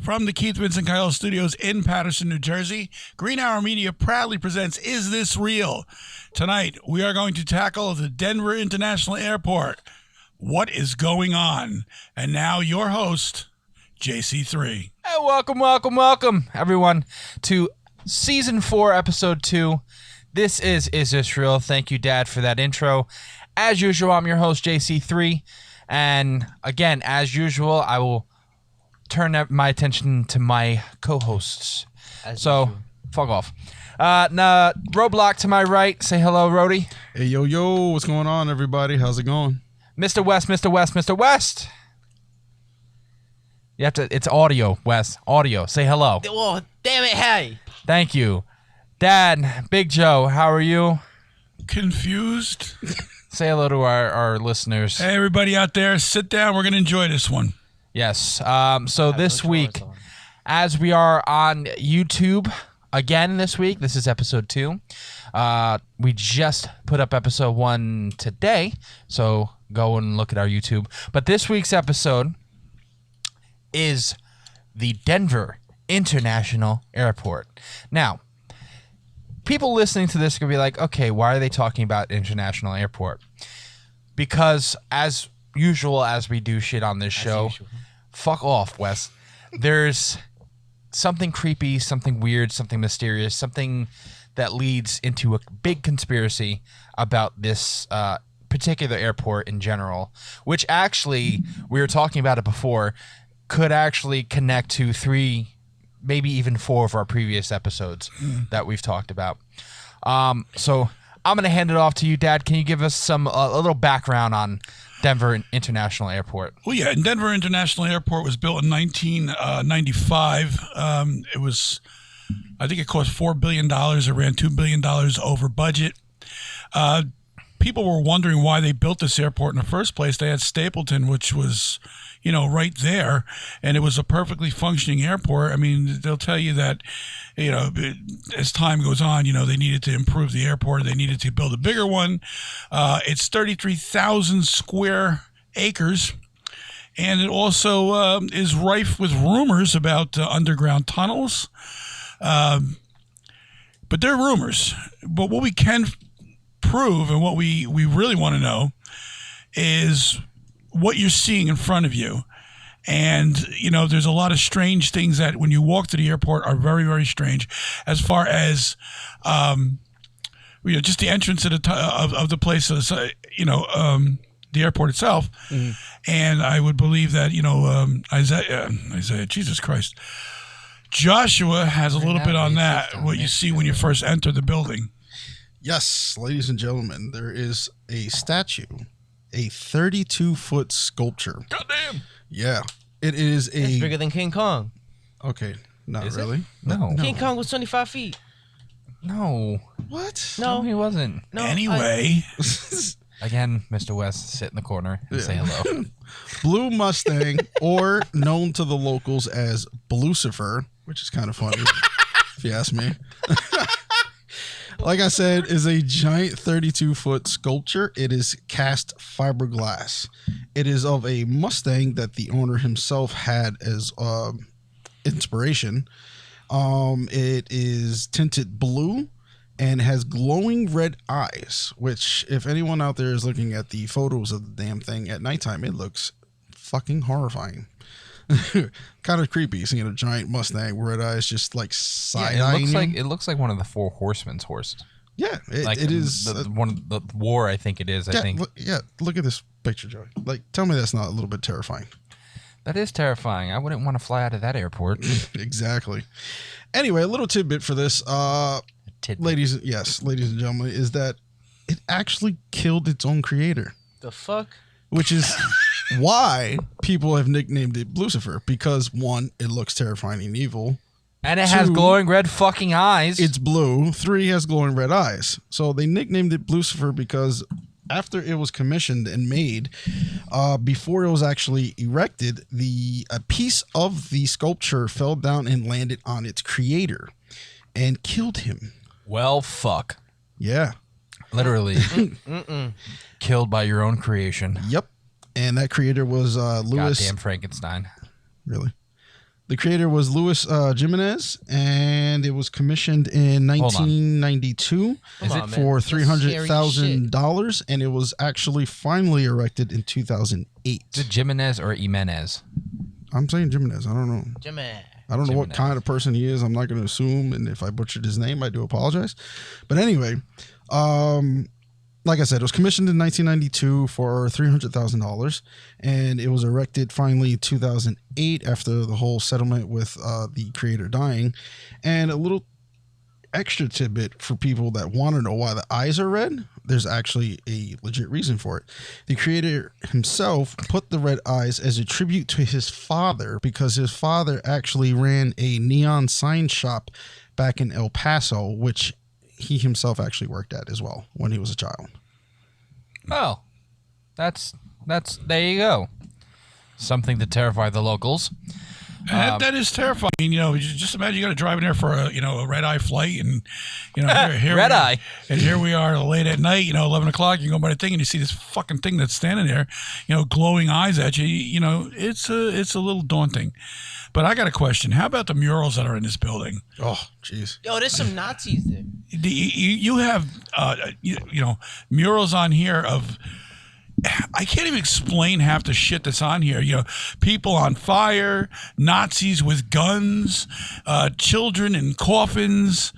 From the Keith Vincent Kyle Studios in Paterson, New Jersey, Green Arrow Media proudly presents Is This Real? Tonight, we are going to tackle the Denver International Airport. What is going on? And now, your host, JC3. Hey, welcome, everyone, to Season 4, Episode 2. This is This Real? Thank you, Dad, for that intro. As usual, I'm your host, JC3. And again, as usual, I will turn my attention to my co-hosts. Fuck off. Roadblock to my right. Say hello, Rody. Hey, yo, what's going on, everybody? How's it going? Mr.WsT. You have to, it's audio, Wes. Audio. Say hello. Oh, damn it, hey. Thank you. Dad, Big Joe, how are you? Confused? Say hello to our listeners. Hey, everybody out there, sit down. We're going to enjoy this one. Yes. So this week, as we are on YouTube again this week, this is episode 2. We just put up episode 1 today, so go and look at our YouTube. But this week's episode is the Denver International Airport. Now, people listening to this are going to be like, okay, why are they talking about International Airport? Because as usual, as we do shit on this show, fuck off, Wes. There's something creepy, something weird, something mysterious, something that leads into a big conspiracy about this particular airport in general, which actually, we were talking about it before, could actually connect to 3, maybe even 4 of our previous episodes that we've talked about. So I'm going to hand it off to you, Dad. Can you give us a little background on Denver International Airport? Well, yeah, Denver International Airport was built in 1995. It was, I think it cost $4 billion. It ran $2 billion over budget. People were wondering why they built this airport in the first place. They had Stapleton, which was, right there, and it was a perfectly functioning airport. I mean, they'll tell you that, as time goes on, they needed to improve the airport. They needed to build a bigger one. It's 33,000 square acres, and it also is rife with rumors about underground tunnels. But they're rumors. But what we can prove and what we really want to know is what you're seeing in front of you. And, there's a lot of strange things that when you walk to the airport are very, very strange, as far as, just the entrance of the place, the airport itself. Mm-hmm. And I would believe that, Isaiah, Jesus Christ, Joshua has a little bit on that, what you see when you first enter the building. Yes, ladies and gentlemen, there is a statue, a 32-foot sculpture. Goddamn! Yeah, it is It's bigger than King Kong. Okay, not Is really. No. King Kong was 25 feet. No. What? No, he wasn't. No. Anyway. Again, Mr. West, sit in the corner and say hello. Blue Mustang, or known to the locals as Bluecifer, which is kind of funny, if you ask me. Like I said, is a giant 32-foot sculpture. It is cast fiberglass. It is of a Mustang that the owner himself had as inspiration. It is tinted blue and has glowing red eyes, which, if anyone out there is looking at the photos of the damn thing at nighttime, it looks fucking horrifying. Kind of creepy seeing a giant Mustang with red eyes just like side-eyeing it looks like one of the 4 Horsemen's horse. Yeah, it is one of the war. I think it is. I think. Look at this picture, Joey. Like, tell me that's not a little bit terrifying. That is terrifying. I wouldn't want to fly out of that airport. Exactly. Anyway, a little tidbit for this, ladies and gentlemen, is that it actually killed its own creator. The fuck? Which is why people have nicknamed it Bluecifer, because 1, it looks terrifying and evil. And it has glowing red fucking eyes. It's blue. 3 has glowing red eyes. So they nicknamed it Bluecifer because after it was commissioned and made, before it was actually erected, a piece of the sculpture fell down and landed on its creator and killed him. Well, fuck. Yeah. Literally. Killed by your own creation. Yep. And that creator was Louis. Goddamn Frankenstein. Really? The creator was Luis Jimenez, and it was commissioned in 1992 Come on, man. for That's scary $300,000, and it was actually finally erected in 2008. Is it Jimenez or Jimenez? I'm saying Jimenez. I don't know. Jimmy. I don't know what Jimenez. kind of person he is. I'm not going to assume, and if I butchered his name, I do apologize. But anyway, like I said, it was commissioned in 1992 for $300,000, and it was erected finally in 2008 after the whole settlement with the creator dying. And a little extra tidbit for people that want to know why the eyes are red, there's actually a legit reason for it. The creator himself put the red eyes as a tribute to his father, because his father actually ran a neon sign shop back in El Paso, which he himself actually worked at as well when he was a child. Oh, that's there you go. Something to terrify the locals. That is terrifying. I mean, just imagine you got to drive in there for a red eye flight, and here Red eye. and here we are late at night. 11 o'clock. You go by the thing, and you see this fucking thing that's standing there, glowing eyes at you. It's a little daunting. But I got a question. How about the murals that are in this building? Oh, jeez. Yo, there's some Nazis there. You have murals on here of. I can't even explain half the shit that's on here. People on fire, Nazis with guns, children in coffins.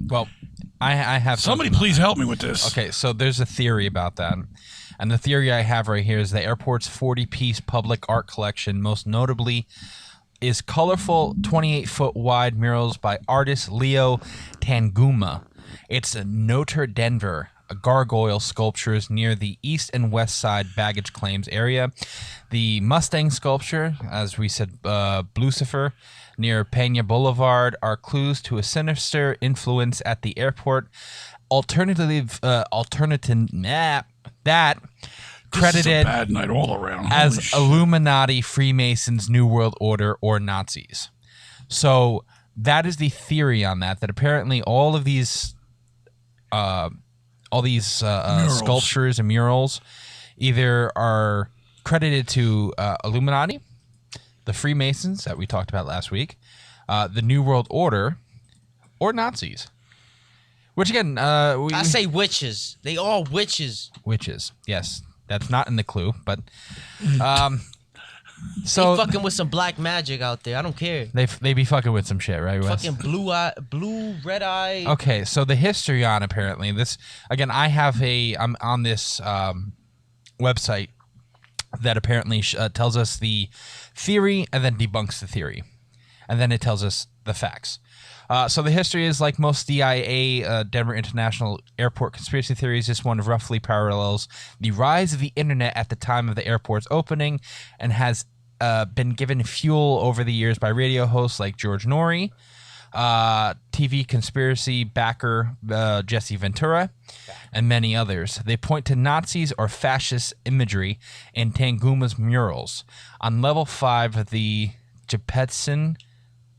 Well, I have Somebody something. please help me with this. Okay, so there's a theory about that. And the theory I have right here is the airport's 40-piece public art collection, most notably, is colorful 28-foot wide murals by artist Leo Tanguma. It's a Notre Denver gargoyle sculptures near the east and west side baggage claims area. The Mustang sculpture, as we said, Bluecifer, near Pena Boulevard, are clues to a sinister influence at the airport. Alternative map that This is a credited bad night all around. Holy as shit. Illuminati, Freemasons, New World Order, or Nazis. So that is the theory on that. That apparently all these sculptures and murals either are credited to Illuminati, the Freemasons that we talked about last week, the New World Order, or Nazis. Which again, I say witches. They all witches. witches. Yes, that's not in the clue, but They so fucking with some black magic out there. I don't care. they be fucking with some shit, right, Wes? Fucking blue, red eye. Okay, so the history on apparently this again. I'm on this website that apparently tells us the theory and then debunks the theory, and then it tells us the facts. So the history is like most DIA, Denver International Airport conspiracy theories. This one roughly parallels the rise of the internet at the time of the airport's opening, and has been given fuel over the years by radio hosts like George Norrie, TV conspiracy backer Jesse Ventura, and many others. They point to Nazis or fascist imagery in Tanguma's murals. On level 5 of the Jepetson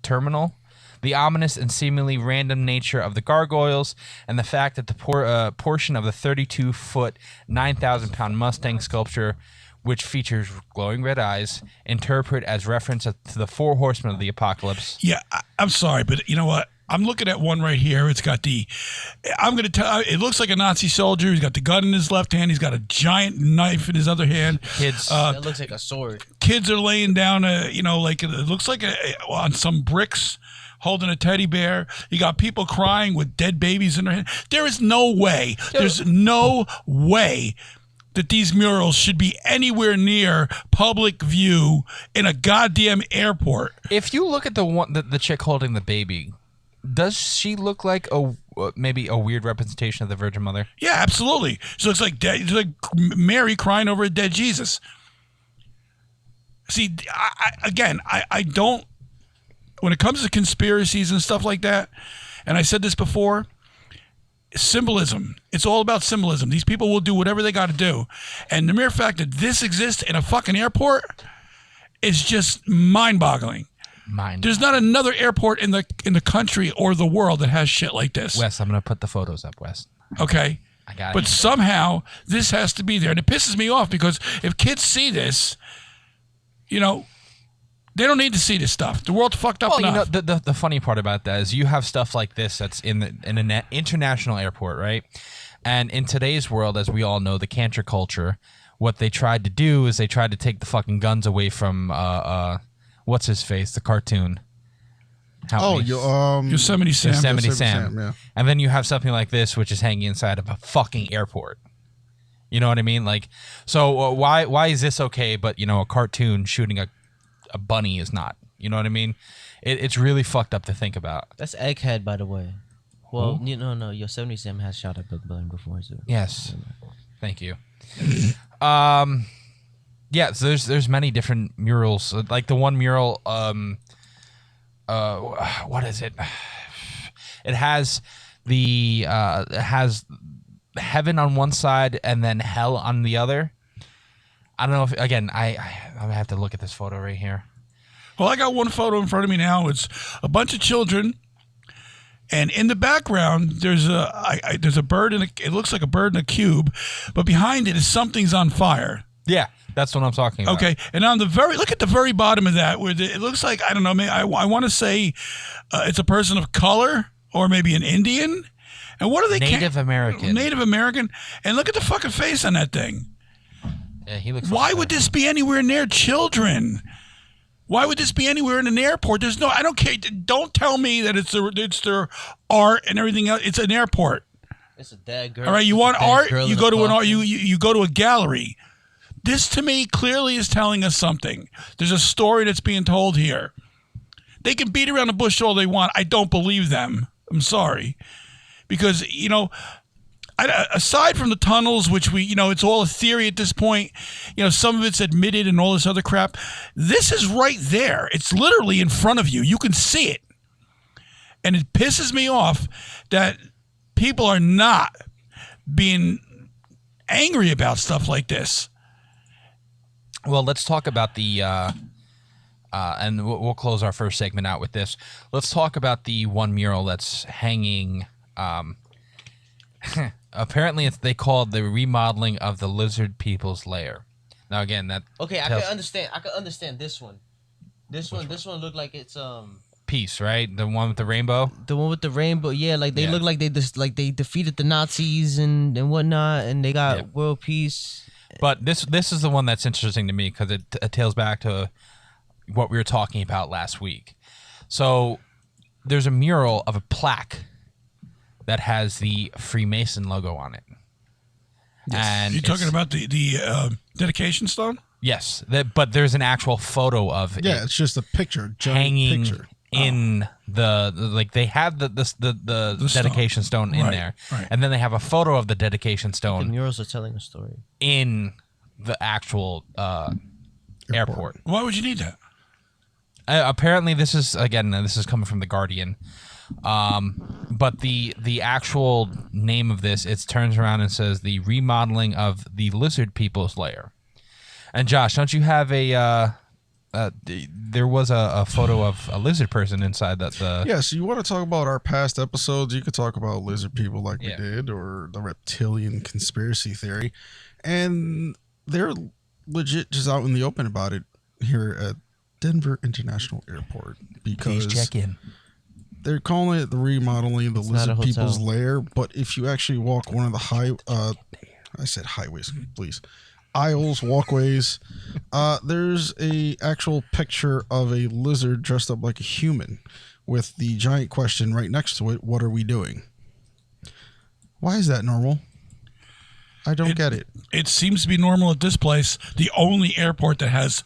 terminal, the ominous and seemingly random nature of the gargoyles, and the fact that the portion of the 32-foot, 9,000-pound Mustang sculpture, which features glowing red eyes, interpret as reference to the 4 horsemen of the apocalypse. Yeah, I'm sorry, but you know what? I'm looking at one right here. It's got I'm going to tell, it looks like a Nazi soldier. He's got the gun in his left hand. He's got a giant knife in his other hand. Kids, That looks like a sword. Kids are laying down, like it looks like on some bricks, holding a teddy bear. You got people crying with dead babies in their hand. There is no way. There's no way that these murals should be anywhere near public view in a goddamn airport. if you look at the chick holding the baby, does she look like maybe a weird representation of the Virgin Mother? Yeah, absolutely. She looks like Mary crying over a dead Jesus. See, I don't. When it comes to conspiracies and stuff like that, and I said this before, symbolism. It's all about symbolism. These people will do whatever they got to do, and the mere fact that this exists in a fucking airport is just mind-boggling. There's not another airport in the country or the world that has shit like this. Wes, I'm gonna put the photos up, Wes. Okay. I got it. But somehow this has to be there. And it pisses me off because if kids see this, They don't need to see this stuff. The world's fucked up Well, enough. you know, the funny part about that is you have stuff like this that's in an international airport, right? And in today's world, as we all know, the cancer culture, what they tried to do is they tried to take the fucking guns away from what's his face, the cartoon. Yosemite Sam. Yosemite Sam. Yeah. And then you have something like this, which is hanging inside of a fucking airport. You know what I mean? Like, so why is this okay, but a cartoon shooting a bunny is not? You know what I mean? It's really fucked up to think about. That's Egghead, by the way. Well, no. Yosemite Sam has shot at Big Bang before, too. Yes. Thank you. Yeah, so there's many different murals. Like the one mural, what is it? It has heaven on one side and then hell on the other. I don't know if, again, I'm gonna have to look at this photo right here. Well, I got one photo in front of me now. It's a bunch of children, and in the background there's a bird it looks like a bird in a cube, but behind it is something's on fire. Yeah, that's what I'm talking about. Okay, and on look at the very bottom of that, where it looks like, I don't know, maybe I want to say it's a person of color or maybe an Indian. And what are they? Native American. Native American. And look at the fucking face on that thing. Yeah, he looks. Why would this be anywhere near children? Why would this be anywhere in an airport? There's no. I don't care. Don't tell me that it's their art and everything else. It's an airport. It's a dead girl. All right, you want art? You go to an art. You go to a gallery. This to me clearly is telling us something. There's a story that's being told here. They can beat around the bush all they want. I don't believe them. I'm sorry, because aside from the tunnels, which it's all a theory at this point. Some of it's admitted and all this other crap. This is right there. It's literally in front of you. You can see it. And it pisses me off that people are not being angry about stuff like this. Well, let's talk about the, and we'll close our first segment out with this. Let's talk about the one mural that's hanging. Apparently, they call it the remodeling of the lizard people's lair. Now, again, that okay, I can understand this one. This one looked like it's piece, right? The one with the rainbow. The one with the rainbow, yeah. Like they look like they defeated the Nazis and whatnot, and they got world peace. But this is the one that's interesting to me because it tails back to what we were talking about last week. So there's a mural of a plaque that has the Freemason logo on it. Yes. And you're talking about the dedication stone? Yes, but there's an actual photo of it. Yeah, it's just a picture, hanging picture. In they have the dedication stone in there, right. And then they have a photo of the dedication stone. The murals are telling a story in the actual airport. Why would you need that? Apparently, this is coming from The Guardian. But the actual name of this, it turns around and says the remodeling of the lizard people's lair. And Josh, don't you have there was a photo of a lizard person inside that. Yeah, so you want to talk about our past episodes? You could talk about lizard people like we did, or the reptilian conspiracy theory, and they're legit just out in the open about it here at Denver International Airport, because please check in. They're calling it the remodeling of the lizard people's lair, but if you actually walk one of the I said highways, please. Aisles, walkways, there's a actual picture of a lizard dressed up like a human with the giant question right next to it: what are we doing? Why is that normal? I don't get it. It seems to be normal at this place, the only airport that has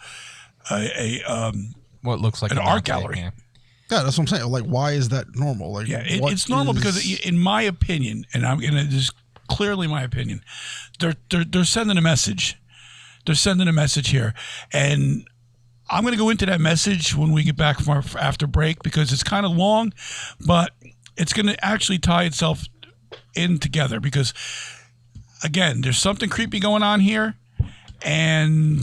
what looks like an art gallery. Yeah, that's what I'm saying. Like, why is that normal? Like, it's normal because, in my opinion, and I'm gonna just clearly my opinion, they're sending a message. They're sending a message here, and I'm going to go into that message when we get back from our after break, because it's kind of long, but it's going to actually tie itself in together, because again, there's something creepy going on here, and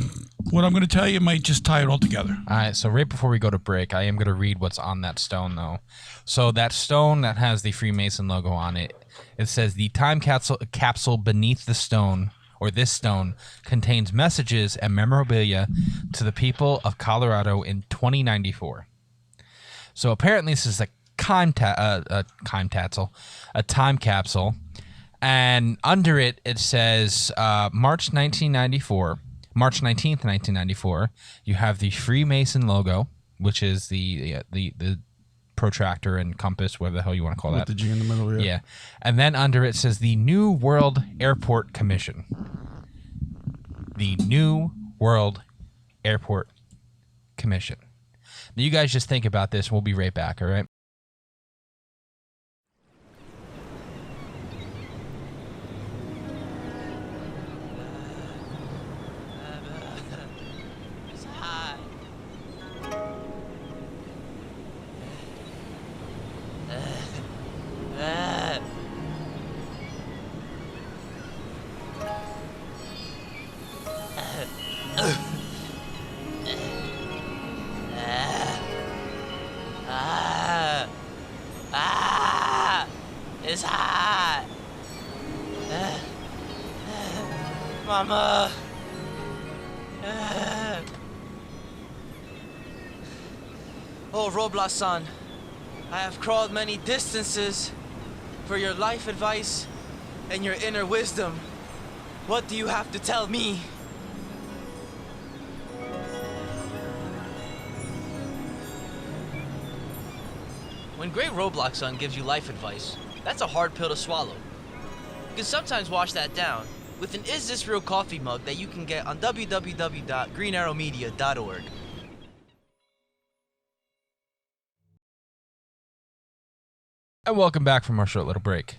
what I'm going to tell you might just tie it all together. All right, so right before we go to break, I am going to read what's on that stone, though. So that stone that has the Freemason logo on it, it says the time capsule beneath the stone, or this stone contains messages and memorabilia to the people of Colorado in 2094. So apparently this is a time capsule, and under it says March 1994, March 19th, 1994. You have the Freemason logo, which is the protractor and compass, whatever the hell you want to call that. With the G in the middle, yeah. Yeah. And then under it says the New World Airport Commission. The New World Airport Commission. Now you guys just think about this. We'll be right back, all right? It's hot. Mama. Oh, Roblox-san, I have crawled many distances for your life advice and your inner wisdom. What do you have to tell me? When Great Roblox-san gives you life advice, that's a hard pill to swallow. You can sometimes wash that down with an Is This Real coffee mug that you can get on www.greenarrowmedia.org. And welcome back from our short little break.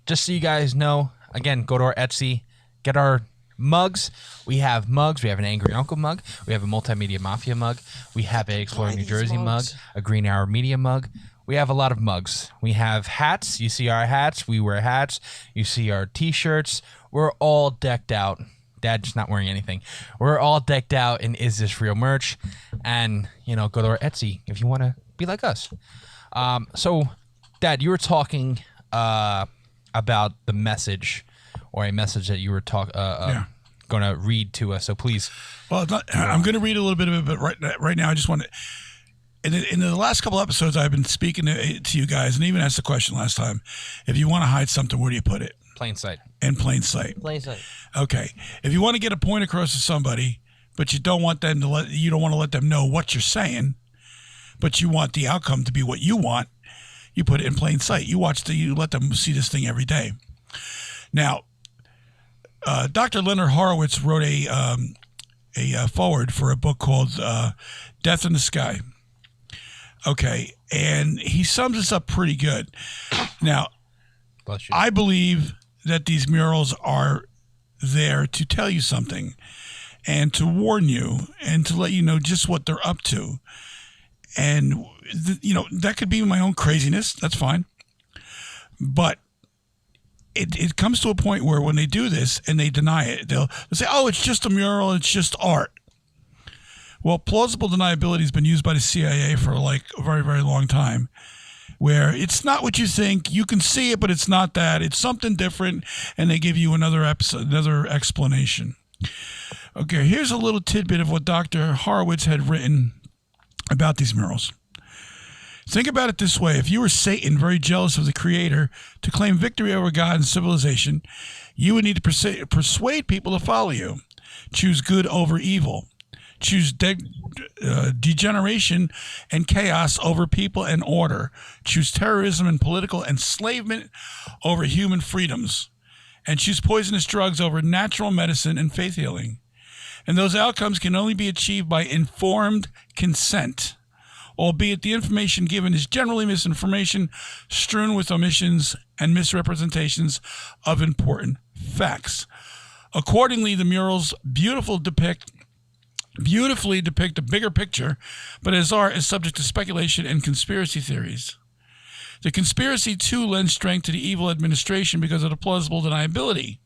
Just so you guys know, again, go to our Etsy, get our mugs. We have mugs. We have an Angry Uncle mug. We have a Multimedia Mafia mug. We have a Exploring New Jersey mug, a Green Arrow Media mug. We have a lot of mugs. We have hats. You see our hats. We wear hats. You see our T-shirts. We're all decked out. Dad's not wearing anything. We're all decked out in Is This Real merch. And, you know, go to our Etsy if you want to be like us. So, Dad, you were talking about the message, or a message that you were going to read to us. So please. Well, I'm going to read a little bit of it, but right now I just want to. In the last couple episodes, I've been speaking to you guys, and even asked the question last time: if you want to hide something, where do you put it? Plain sight. In plain sight. Plain sight. Okay. If you want to get a point across to somebody, but you don't want them to let them know what you're saying, but you want the outcome to be what you want, you put it in plain sight. You let them see this thing every day. Now, Dr. Leonard Horowitz wrote a foreword for a book called Death in the Sky. Okay, and he sums this up pretty good. Now, I believe that these murals are there to tell you something and to warn you and to let you know just what they're up to. And, that could be my own craziness. That's fine. But it comes to a point where when they do this and they deny it, they'll say, oh, it's just a mural, it's just art. Well, plausible deniability has been used by the CIA for like a very, very long time, where it's not what you think. You can see it, but it's not that. It's something different, and they give you another explanation. Okay, here's a little tidbit of what Dr. Horowitz had written about these murals. Think about it this way. If you were Satan, very jealous of the Creator, to claim victory over God and civilization, you would need to persuade people to follow you. Choose good over evil. Choose degeneration and chaos over people and order. Choose terrorism and political enslavement over human freedoms. And choose poisonous drugs over natural medicine and faith healing. And those outcomes can only be achieved by informed consent, albeit the information given is generally misinformation, strewn with omissions and misrepresentations of important facts. Accordingly, the murals beautifully depict a bigger picture, but as art is subject to speculation and conspiracy theories. The conspiracy, too, lends strength to the evil administration because of the plausible deniability.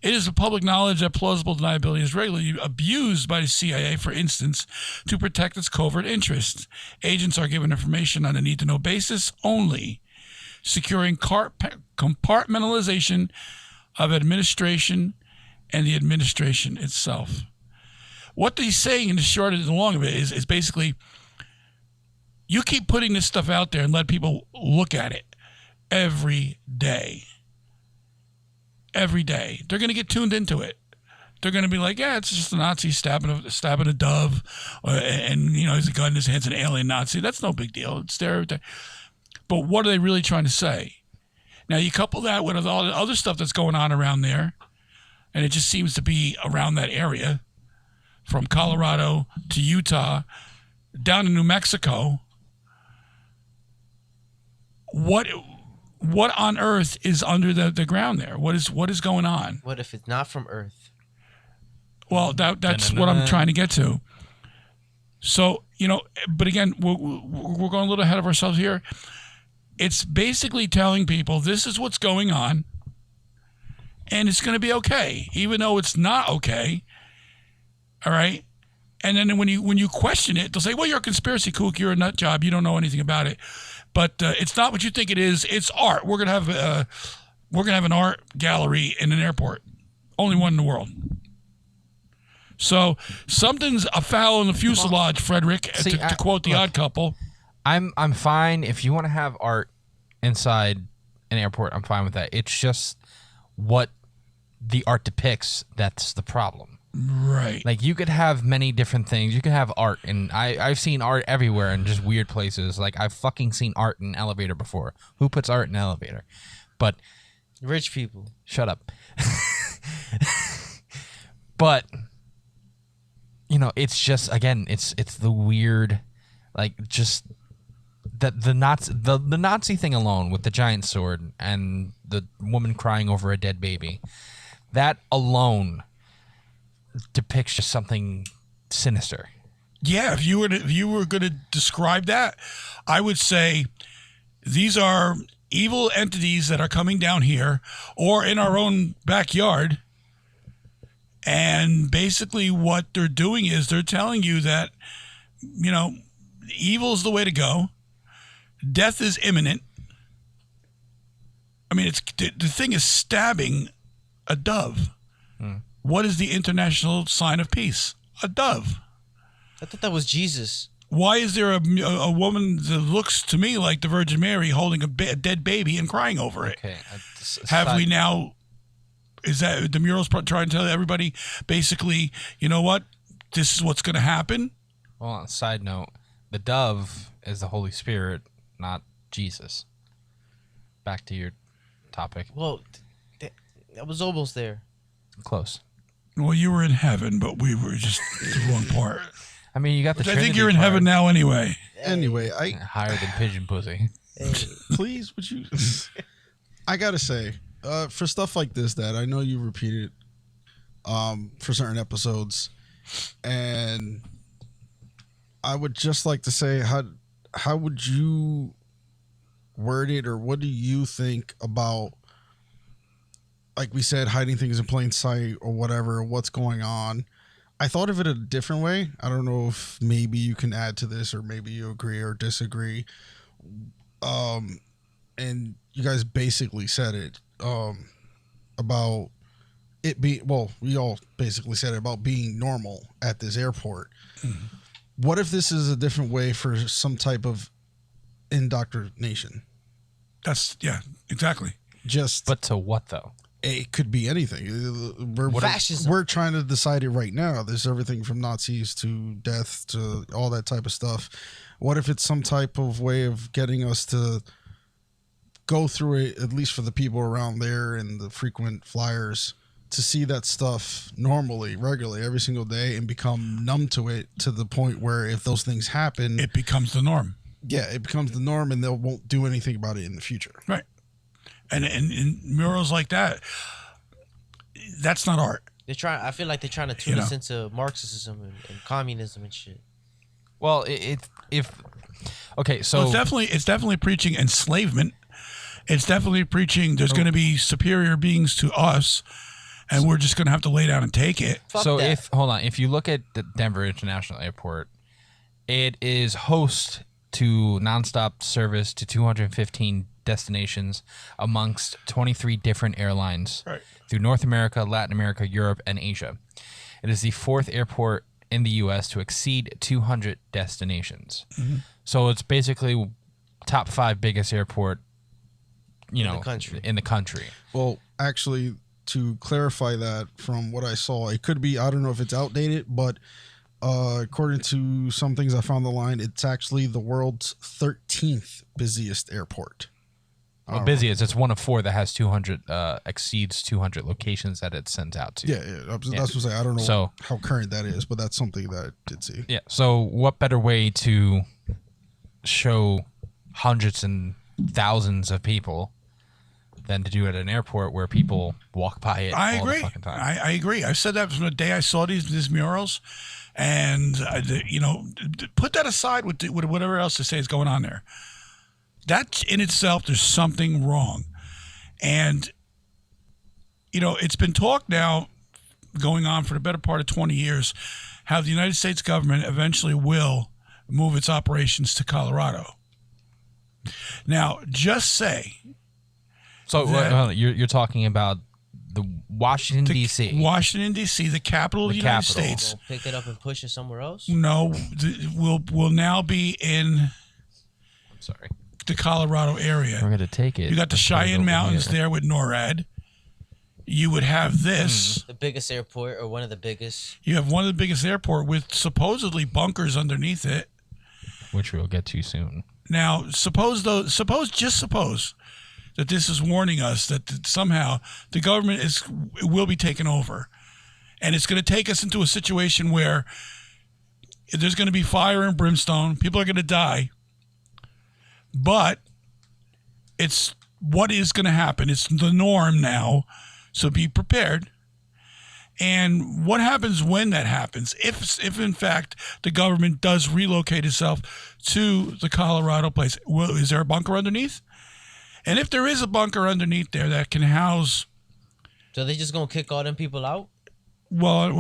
It is of public knowledge that plausible deniability is regularly abused by the CIA, for instance, to protect its covert interests. Agents are given information on a need-to-know basis only, securing compartmentalization of administration and the administration itself. What he's saying in the short and the long of it is basically, you keep putting this stuff out there and let people look at it every day. Every day. They're going to get tuned into it. They're going to be like, yeah, it's just a Nazi stabbing a dove, and he's a gun in his hand's an alien Nazi. That's no big deal. It's there. But what are they really trying to say? Now, you couple that with all the other stuff that's going on around there, and it just seems to be around that area, from Colorado to Utah, down to New Mexico. What on earth is under the ground there? What is going on? What if it's not from Earth? Well, that's what I'm trying to get to. So, but again, we're going a little ahead of ourselves here. It's basically telling people this is what's going on, and it's going to be okay, even though it's not okay. All right? And then when you question it, they'll say, well, you're a conspiracy kook, you're a nut job, you don't know anything about it. But it's not what you think it is. It's art. We're gonna have an art gallery in an airport, only one in the world. So something's afoul in the fuselage, Frederick, to quote the Odd Couple. I'm fine if you want to have art inside an airport. I'm fine with that. It's just what the art depicts that's the problem. Right. Like, you could have many different things. You could have art, and I've seen art everywhere in just weird places. Like, I've fucking seen art in an elevator before. Who puts art in an elevator? But Rich people. Shut up. But it's just, again, it's the weird, like, just that the Nazi thing alone with the giant sword and the woman crying over a dead baby, that alone depicts just something sinister. Yeah, if you were going to describe that, I would say these are evil entities that are coming down here or in our own backyard. And basically what they're doing is they're telling you that, evil is the way to go. Death is imminent. I mean, the thing is stabbing a dove. What is the international sign of peace? A dove. I thought that was Jesus. Why is there a woman that looks to me like the Virgin Mary holding a dead baby and crying over it? Okay. We now... Is that the murals trying to tell everybody, basically, you know what? This is what's going to happen? Well, on a side note, the dove is the Holy Spirit, not Jesus. Back to your topic. Well, I was almost there. Close. Well, you were in heaven, but we were just the wrong part. I mean, you got the Trinity. I think you're in heaven now anyway. Anyway, higher than pigeon pussy. Please, would you? I gotta say, for stuff like this, that I know you repeated for certain episodes, and I would just like to say, how would you word it, or what do you think about, like we said, hiding things in plain sight or whatever, what's going on? I thought of it a different way. I don't know if maybe you can add to this, or maybe you agree or disagree. And you guys basically said it about it being, well, we all basically said it about being normal at this airport. Mm-hmm. What if this is a different way for some type of indoctrination? Yeah, exactly. But to what, though? It could be anything. Fascism. We're trying to decide it right now. There's everything from Nazis to death to all that type of stuff. What if it's some type of way of getting us to go through it, at least for the people around there and the frequent flyers, to see that stuff normally, regularly, every single day, and become numb to it, to the point where if those things happen, it becomes the norm. Yeah, it becomes the norm, and they won't do anything about it in the future. Right. And murals like that, that's not art. I feel like they're trying to tune us into Marxism and communism and shit. Well, so it's definitely preaching enslavement. It's definitely preaching there's going to be superior beings to us, and we're just going to have to lay down and take it. If you look at the Denver International Airport, it is host to nonstop service to 215 destinations amongst 23 different airlines Right. through North America, Latin America, Europe, and Asia. It is the 4th airport in the U.S. to exceed 200 destinations. Mm-hmm. So it's basically top 5 biggest airport, the country. in the country. Well, actually, to clarify that from what I saw, it could be, I don't know if it's outdated, but according to some things I found online, it's actually the world's 13th busiest airport. Well, busiest. It's one of 4 that has 200, exceeds 200 locations that it sends out to. Yeah. That's what I'm saying. I don't know how current that is, but that's something that I did see. Yeah. So what better way to show hundreds and thousands of people than to do it at an airport where people walk by it I all agree. the fucking time? I agree. I said that from the day I saw these murals, and put that aside with whatever else to say is going on there. That in itself, there's something wrong, and it's been talked now, going on for the better part of 20 years, how the United States government eventually will move its operations to Colorado. Now, just say. So you're talking about the Washington, D.C. Washington, D.C., the capital of the United capital. States. We'll pick it up and push it somewhere else. No, will now be in I'm sorry. the Colorado area. We're going to take it. You got the and put it Cheyenne over Mountains here. there with NORAD. You would have this. The biggest airport, or one of the biggest. You have one of the biggest airport with supposedly bunkers underneath it. Which we'll get to soon. Now, suppose that this is warning us that somehow the government will be taken over, and it's going to take us into a situation where there's going to be fire and brimstone. People are going to die, but it's what is going to happen. It's the norm now, so be prepared. And what happens when that happens? If in fact the government does relocate itself to the Colorado place, is there a bunker underneath? And if there is a bunker underneath there that can house, So they just gonna kick all them people out? well,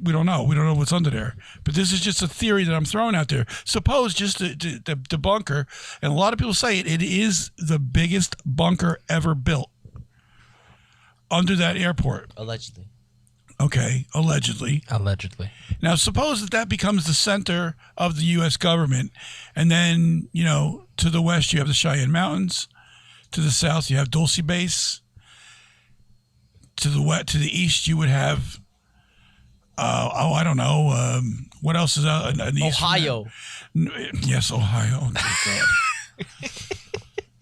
we don't know. We don't know what's under there. But this is just a theory that I'm throwing out there. Suppose just the bunker, and a lot of people say it is the biggest bunker ever built under that airport. Allegedly. Okay, allegedly. Allegedly. Now, suppose that becomes the center of the U.S. government, and then, to the west you have the Cheyenne Mountains, to the south you have Dulce Base, to the east you would have, I don't know, what else is out in the east? Ohio. Yes, Ohio. Oh, good God.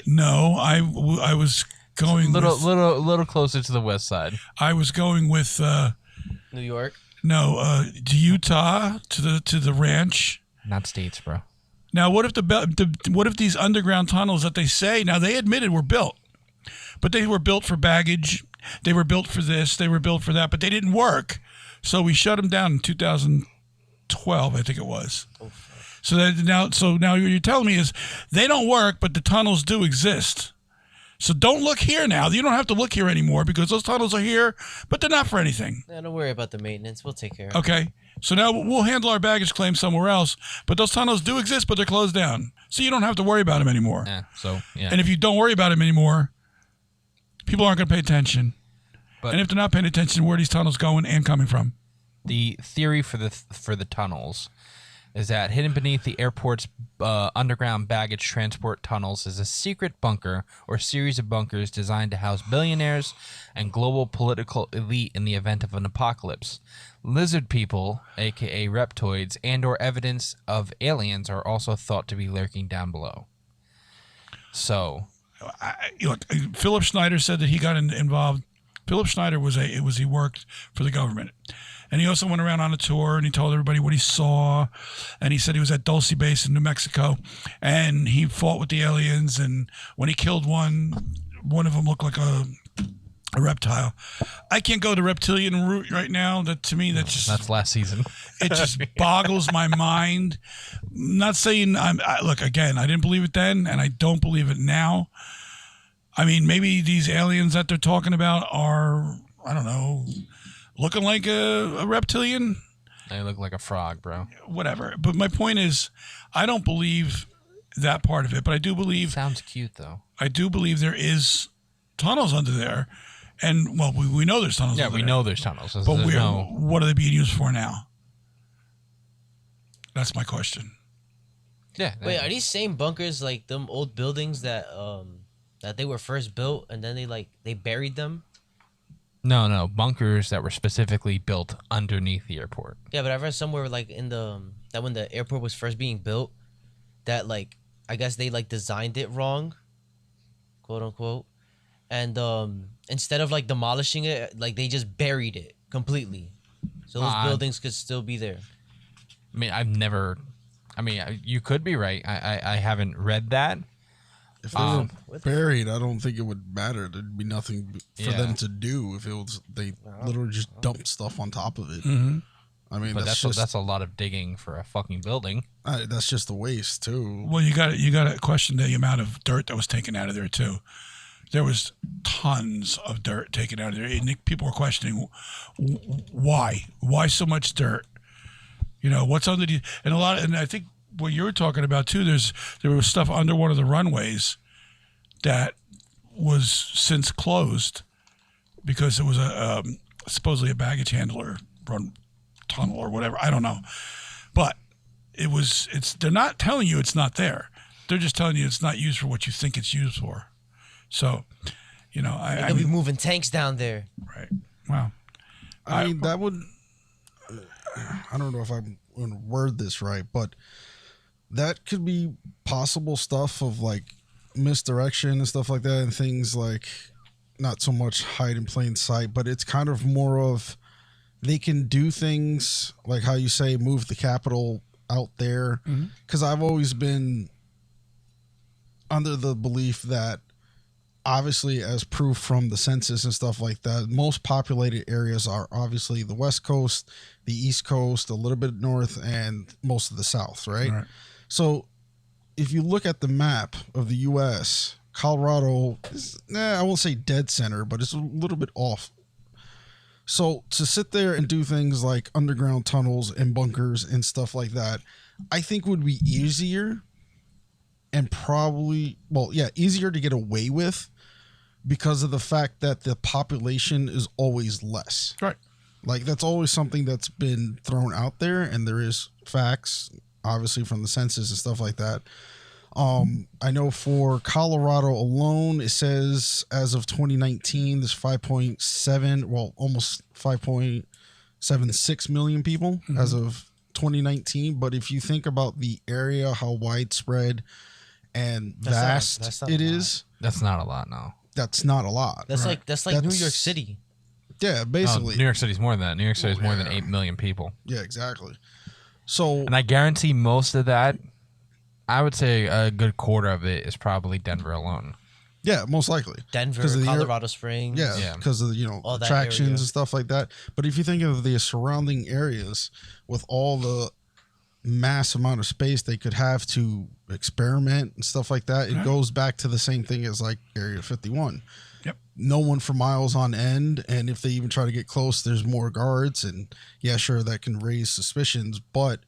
No, I was going little closer to the west side. I was going with New York. to Utah, to the ranch. Not states, bro. Now, what if these underground tunnels that they say now they admitted were built, but they were built for baggage, they were built for this, they were built for that, but they didn't work, so we shut them down in 2012, I think it was. So now what you're telling me is they don't work, but the tunnels do exist. So don't look here now. You don't have to look here anymore because those tunnels are here, but they're not for anything. Don't worry about the maintenance. We'll take care of it. Okay. So now we'll handle our baggage claim somewhere else, but those tunnels do exist, but they're closed down. So you don't have to worry about them anymore. Yeah. And if you don't worry about them anymore, people aren't going to pay attention. But and if they're not paying attention, where are these tunnels going and coming from? the theory for the tunnels is that hidden beneath the airport's underground baggage transport tunnels is a secret bunker or series of bunkers designed to house billionaires and global political elite in the event of an apocalypse. Lizard people, aka reptoids, and or evidence of aliens are also thought to be lurking down below. So, Philip Schneider said that he got involved. Philip Schneider he worked for the government. And he also went around on a tour and he told everybody what he saw. And he said he was at Dulce Base in New Mexico and he fought with the aliens. And when he killed one of them looked like a reptile. I can't go the reptilian route right now. That's last season. It just boggles my mind. I'm not saying look, again, I didn't believe it then and I don't believe it now. I mean, maybe these aliens that they're talking about are, I don't know, looking like a reptilian. They look like a frog, bro. Whatever. But my point is, I don't believe that part of it, but I do believe Sounds cute though. I do believe there is tunnels under there, and well, we know there's tunnels. Yeah, under we there, know there's tunnels. but There's no. what are they being used for now? That's my question. Yeah. Wait, are these same bunkers like them old buildings that that they were first built and then they buried them? No, bunkers that were specifically built underneath the airport. Yeah, but I read somewhere like in the that when the airport was first being built, that like I guess they like designed it wrong, quote unquote, and instead of like demolishing it, like they just buried it completely, so those buildings could still be there. I mean, I've never. I mean, you could be right. I haven't read that. If they were buried, I don't think it would matter. There'd be nothing for Yeah. them to do if it was they literally just dumped stuff on top of it. Mm-hmm. I mean, But that's that's a lot of digging for a fucking building. that's just the waste too. Well, you got to question the amount of dirt that was taken out of there too. There was tons of dirt taken out of there, and people were questioning why so much dirt. You know what's under the and I think what you were talking about too. There was stuff under one of the runways that was since closed because it was a supposedly a baggage handler run tunnel or whatever. I don't know, but they're not telling you it's not there. They're just telling you it's not used for what you think it's used for. So, you know, They could be moving tanks down there. Right. Wow. I mean, that would. I don't know if I'm going to word this right, but that could be possible stuff of like misdirection and stuff like that, and things like not so much hide in plain sight, but it's kind of more of they can do things like how you say move the capital out there. Because I've always been under the belief that obviously, as proof from the census and stuff like that, most populated areas are obviously the West Coast, the East Coast, a little bit north, and most of the South, right? So if you look at the map of the U.S., Colorado is, I won't say dead center, but it's a little bit off. So to sit there and do things like underground tunnels and bunkers and stuff like that, I think would be easier and probably, easier to get away with because of the fact that the population is always less. Right. Like that's always something that's been thrown out there, and there is facts, obviously, from the census and stuff like that. I know for Colorado alone, it says as of 2019, there's 5.7, almost 5.76 million people as of 2019. But if you think about the area, how widespread and vast it is, That's not a lot, no. that's not a lot. That's like New York City. Yeah, basically. New York City's more than that. New York City's more than 8 million people. Yeah, exactly. So, And I guarantee most of that, I would say a good quarter of it is probably Denver alone. yeah, most likely. Denver, 'Cause of the Colorado Springs. Yeah, because of All that attractions area. and stuff like that. But if you think of the surrounding areas with all the mass amount of space they could have to experiment and stuff like that, it goes back to the same thing as like Area 51. Yep. No one for miles on end, and if they even try to get close, there's more guards, and yeah, sure, that can raise suspicions, but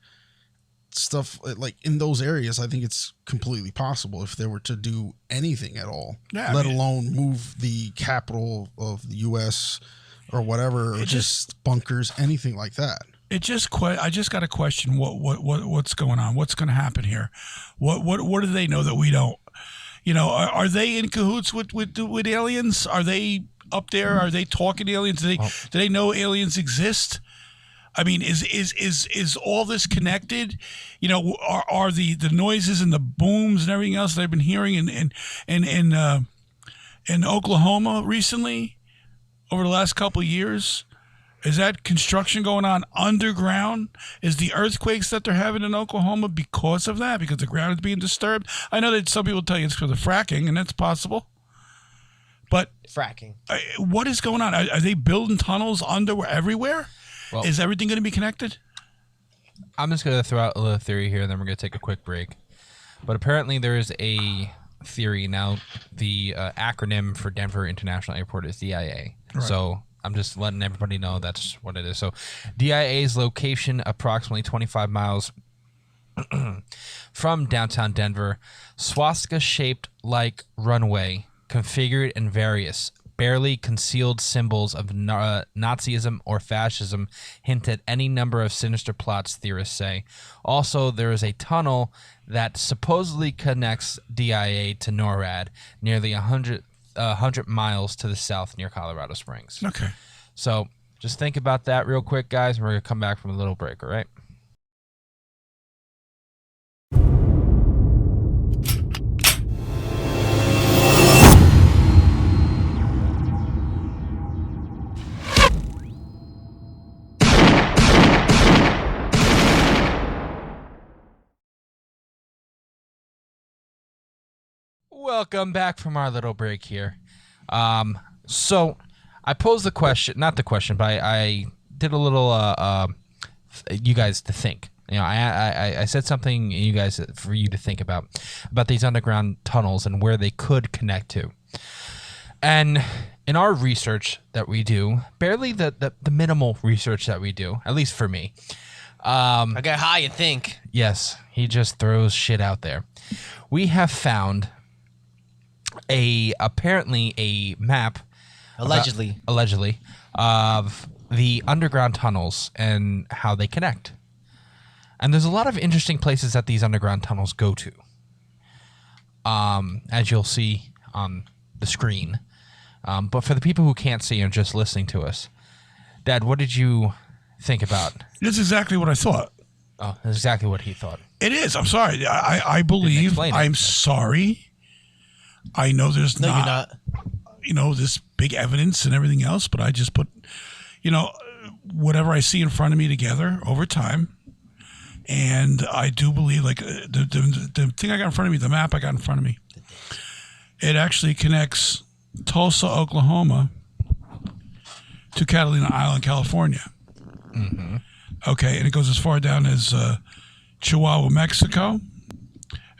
stuff like in those areas, I think it's completely possible if they were to do anything at all, let alone move the capital of the U.S. or whatever, or just bunkers, anything like that. I just got to question what's going on. What's going to happen here? What do they know that we don't? You know, are they in cahoots with aliens? Are they up there? Are they talking to aliens? Do they know aliens exist? I mean, is all this connected? You know, are the noises and the booms and everything else that I've been hearing in Oklahoma recently over the last couple of years? Is that construction going on underground? Is the earthquakes that they're having in Oklahoma because of that? Because the ground is being disturbed? I know that some people tell you it's for the fracking, and that's possible. But Fracking. what is going on? Are they building tunnels everywhere? Well, is everything going to be connected? I'm just going to throw out a little theory here, and then we're going to take a quick break. But apparently there is a theory now. The acronym for Denver International Airport is DIA. Right. So I'm just letting everybody know that's what it is. So DIA's location, approximately 25 miles from downtown Denver, swastika-shaped like runway, configured in various barely concealed symbols of Nazism or fascism hint at any number of sinister plots, theorists say. Also, there is a tunnel that supposedly connects DIA to NORAD, nearly 100 miles to the south near Colorado Springs. Okay. So just think about that real quick, guys, and we're going to come back from a little break, all right? Welcome back from our little break here. So I posed the question, not the question, but I did a little, you guys to think. You know, I said something you guys for you to think about these underground tunnels and where they could connect to. And in our research that we do, barely the minimal research that we do, at least for me. I get high and think. Yes, he just throws shit out there. We have found apparently a map Allegedly of the underground tunnels and how they connect. And there's a lot of interesting places that these underground tunnels go to. As you'll see on the screen. But for the people who can't see and just listening to us, Dad, what did you think about? That's exactly what I thought. Oh, that's exactly what he thought. It is. I'm sorry. I believe. explain it. I'm sorry. I know there's No, you're not. you know, this big evidence and everything else, but I just put, you know, whatever I see in front of me together over time. And I do believe, like, the thing I got in front of me, the map I got in front of me, it actually connects Tulsa, Oklahoma to Catalina Island, California. Mm-hmm. Okay, and it goes as far down as Chihuahua, Mexico,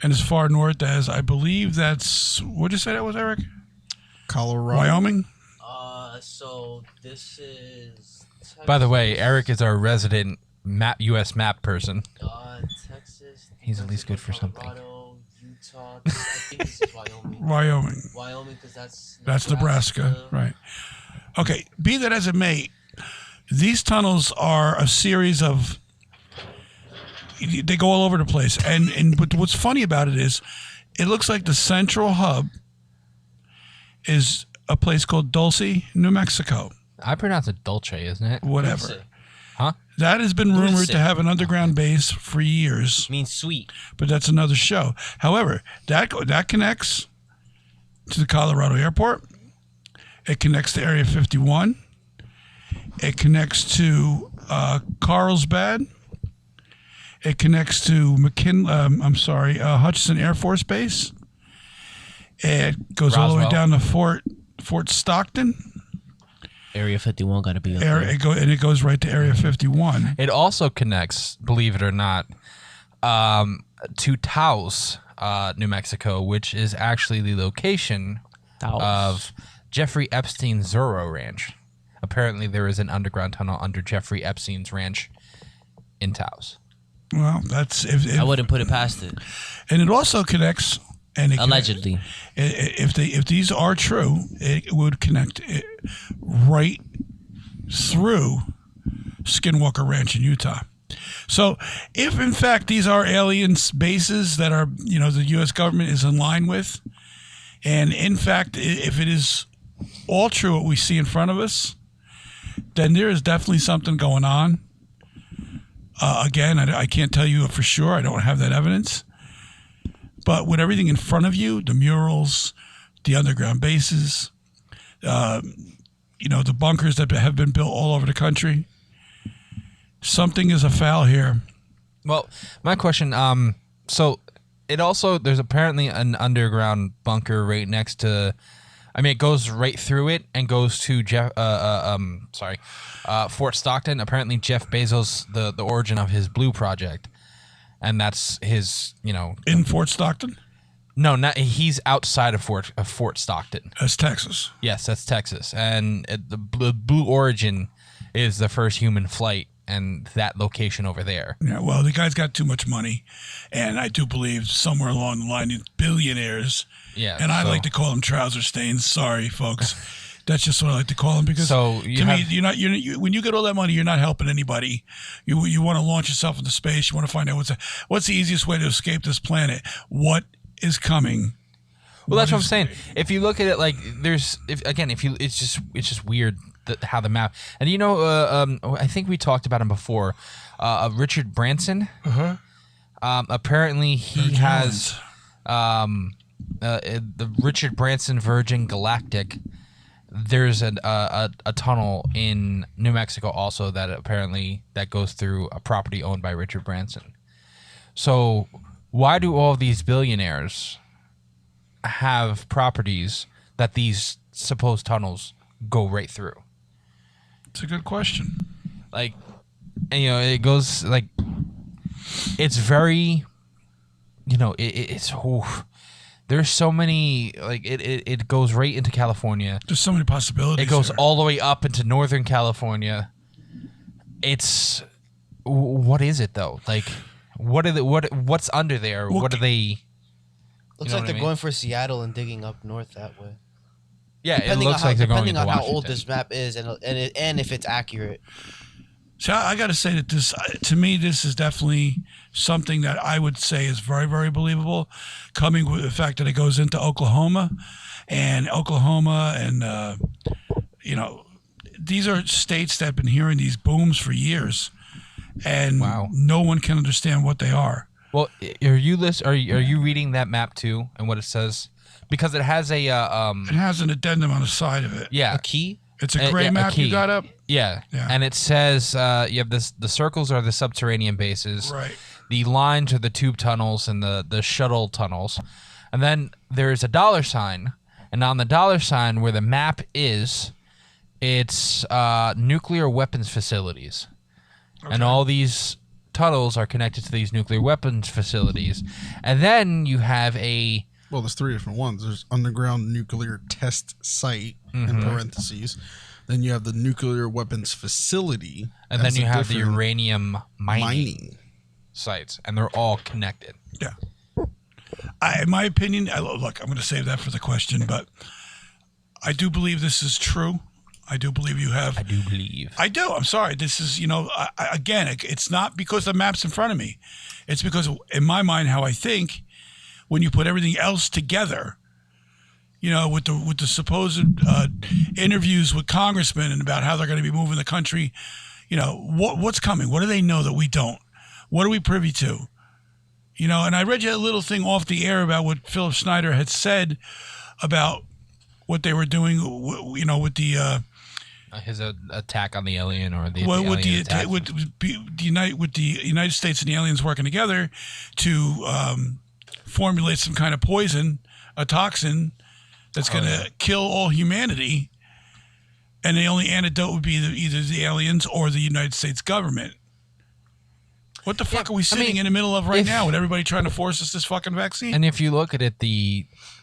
and as far north as, I believe that's, what did you say that was, Eric? Colorado. Wyoming? So this is Texas, By the way, Eric is our resident U.S. map person. Texas. He's at least good for something. Colorado, Utah. I think this is Wyoming. Wyoming, because that's Nebraska, right. Okay, be that as it may, these tunnels are a series of, they go all over the place. But what's funny about it is, it looks like the central hub is a place called Dulce, New Mexico. I pronounce it Dulce, isn't it? Whatever. Huh? That has been rumored Dulce. to have an underground base for years, means sweet. but that's another show. However, that connects to the Colorado airport. It connects to Area 51. It connects to Carlsbad. It connects to Hutchinson Air Force Base. It goes all the way Roswell. down to Fort Stockton. Area 51 got to be up And it goes right to Area 51. It also connects, believe it or not, to Taos, New Mexico, which is actually the location of Jeffrey Epstein's Zorro Ranch. Apparently, there is an underground tunnel under Jeffrey Epstein's ranch in Taos. Well, that's if I wouldn't put it past it. and it also connects. And it Allegedly. if these are true, it would connect right through Skinwalker Ranch in Utah. So, if in fact these are alien bases that are, you know, the U.S. government is in line with, and in fact, if it is all true what we see in front of us, then there is definitely something going on. Again, I can't tell you for sure. I don't have that evidence. But with everything in front of you, the murals, the underground bases, you know, the bunkers that have been built all over the country, something is afoul here. Well, my question, so it also, there's apparently an underground bunker right next to, I mean, it goes right through it and goes to Fort Stockton. Apparently Jeff Bezos, the origin of his Blue Project. And that's his, you know... In Fort Stockton? No, not, he's outside of Fort Stockton. That's Texas. Yes, that's Texas. And the Blue Origin is the first human flight and that location over there. Yeah, well, the guy's got too much money, and I do believe somewhere along the line he's billionaires. Yeah, and I so- like to call them trouser stains. Sorry, folks. That's just what I like to call them because So to me, when you get all that money, you're not helping anybody. You want to launch yourself into space. You want to find out what's the easiest way to escape this planet. What is coming? Well, that's what I'm saying. If you look at it like it's just weird how the map. And I think we talked about him before. Richard Branson. Apparently, he has the Richard Branson Virgin Galactic. There's a tunnel in New Mexico also that goes through a property owned by Richard Branson. So why do all these billionaires have properties that these supposed tunnels go right through? It's a good question. Like, and, it goes like, it's very, it's. Oof. There's so many, like, it goes right into California. There's so many possibilities. It goes there. all the way up into Northern California. What is it though? Like, what's under there? Well, What are they? Looks like they're going for Seattle and digging up north that way. Yeah, it looks like they're going depending into on how Washington. old this map is and if it's accurate. So I got to say that to me, this is definitely something that I would say is very, very believable, coming with the fact that it goes into Oklahoma, and these are states that have been hearing these booms for years, and Wow. no one can understand what they are. Well, are you reading that map too and what it says? Because it has a It has an addendum on the side of it. yeah. A key? It's a gray yeah, a map key. you got up. Yeah. Yeah. And it says you have the circles are the subterranean bases. Right. The lines are the tube tunnels and the shuttle tunnels. And then there's a dollar sign. And on the dollar sign where the map is, it's nuclear weapons facilities. And all these tunnels are connected to these nuclear weapons facilities. And then you have Well, there's three different ones. There's underground nuclear test site in parentheses. Then you have the nuclear weapons facility. and then as you a have the different uranium mining mining. sites. And they're all connected. Yeah. In my opinion, look, I'm going to save that for the question, but I do believe this is true. I do believe you have. I do believe. I do. I'm sorry. This is, again, it's not because the map's in front of me. It's because, in my mind, how I think, when you put everything else together, with the supposed interviews with congressmen and about how they're going to be moving the country, what's coming? What do they know that we don't? What are we privy to? And I read you a little thing off the air about what Philip Schneider had said about what they were doing, with the His attack on the alien or the with alien attack. with the United States and the aliens working together to formulate some kind of poison, a toxin that's going to kill all humanity, and the only antidote would be either the aliens or the United States government. What the fuck are we sitting in the middle of right now with everybody trying to force us this fucking vaccine? And if you look at it,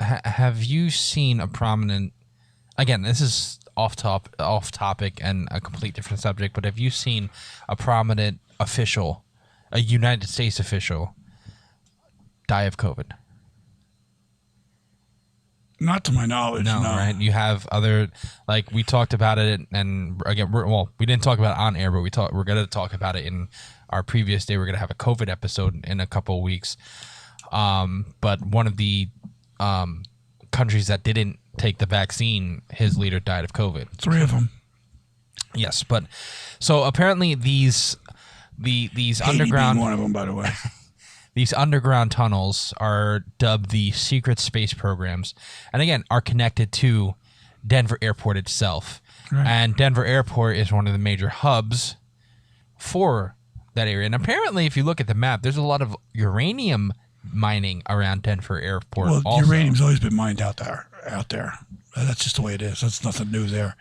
have you seen a prominent? Again, this is off topic and a complete different subject. But have you seen a prominent official, a United States official, die of COVID? Not to my knowledge. No. Right? You have other, like we talked about it, and again, we didn't talk about it on air, but we're going to talk about it in our previous day. We're going to have a COVID episode in a couple of weeks. But one of the countries that didn't take the vaccine, his leader died of COVID. 3 of them. Yes, but so apparently these underground, being one of them, by the way. these underground tunnels are dubbed the secret space programs, and again are connected to Denver Airport itself. Right. And Denver Airport is one of the major hubs for that area. And apparently, if you look at the map, there's a lot of uranium mining around Denver Airport. Well, also. uranium's always been mined out there. That's just the way it is. That's nothing new there.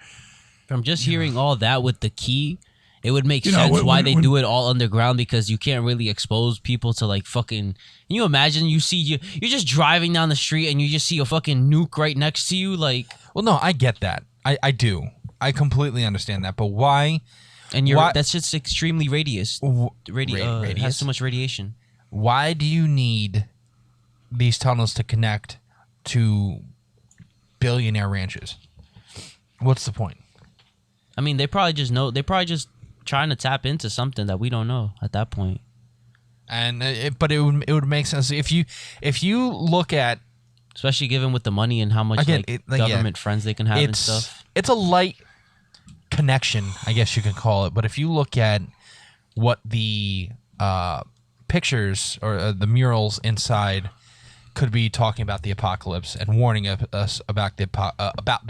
From just hearing all that with the key, it would make You know, sense when- why when- they when- do it all underground, because you can't really expose people to like fucking. Can you imagine you're just driving down the street and you just see a fucking nuke right next to you? Like, Well, no, I get that. I do. I completely understand that. But why And that's just extremely radius. It has too much radiation. Why do you need these tunnels to connect to billionaire ranches? What's the point? I mean, they probably just know. They're probably just trying to tap into something that we don't know at that point. And it would make sense if you look at, especially given with the money and how much government friends they can have and stuff. It's a light connection, I guess you could call it. But if you look at what the pictures or the murals inside could be talking about the apocalypse and warning us about the